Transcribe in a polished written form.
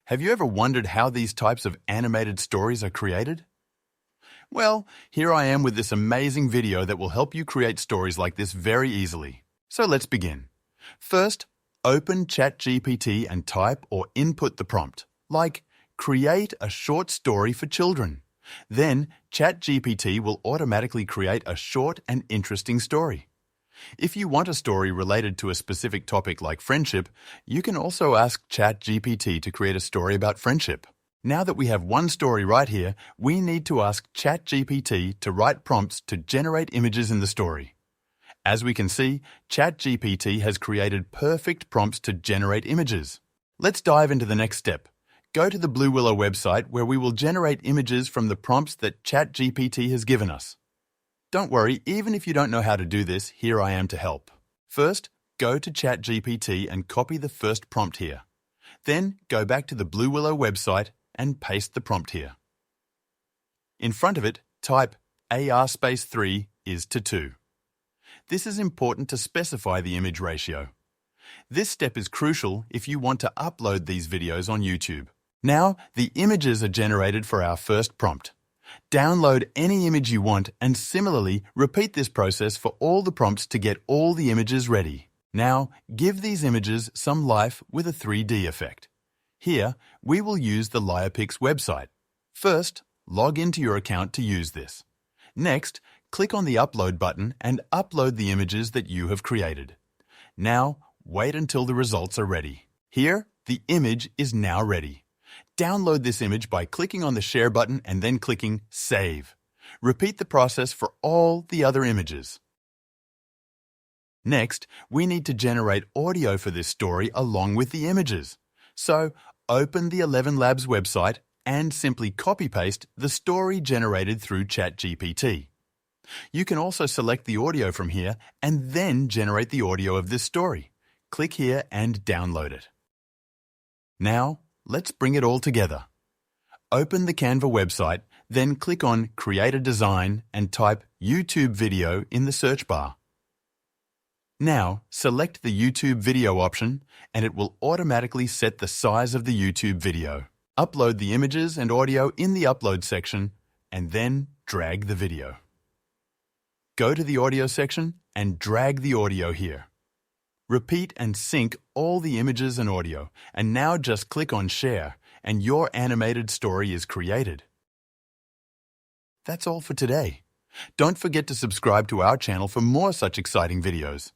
Have you ever wondered how these types of animated stories are created? Well, here I am with this amazing video that will help you create stories like this very easily. So let's begin. First, open ChatGPT and type or input the prompt, like create a short story for children. Then ChatGPT will automatically create a short and interesting story. If you want a story related to a specific topic like friendship, you can also ask ChatGPT to create a story about friendship. Now that we have one story right here, we need to ask ChatGPT to write prompts to generate images in the story. As we can see, ChatGPT has created perfect prompts to generate images. Let's dive into the next step. Go to the Bluewillow website where we will generate images from the prompts that ChatGPT has given us. Don't worry, even if you don't know how to do this, here I am to help. First, go to ChatGPT and copy the first prompt here. Then go back to the Bluewillow website and paste the prompt here. In front of it, type AR3 is to 2. This is important to specify the image ratio. This step is crucial if you want to upload these videos on YouTube. Now, the images are generated for our first prompt. Download any image you want and similarly repeat this process for all the prompts to get all the images ready. Now, give these images some life with a 3D effect. Here, we will use the Leiapix website. First, log into your account to use this. Next, click on the Upload button and upload the images that you have created. Now, wait until the results are ready. Here, the image is now ready. Download this image by clicking on the Share button and then clicking Save. Repeat the process for all the other images. Next, we need to generate audio for this story along with the images. So, open the 11 Labs website and simply copy-paste the story generated through ChatGPT. You can also select the audio from here and then generate the audio of this story. Click here and download it. Now, let's bring it all together. Open the Canva website, then click on Create a Design and type YouTube Video in the search bar. Now, select the YouTube video option and it will automatically set the size of the YouTube video. Upload the images and audio in the Upload section and then drag the video. Go to the Audio section and drag the audio here. Repeat and sync all the images and audio, and now just click on Share, and your animated story is created. That's all for today. Don't forget to subscribe to our channel for more such exciting videos.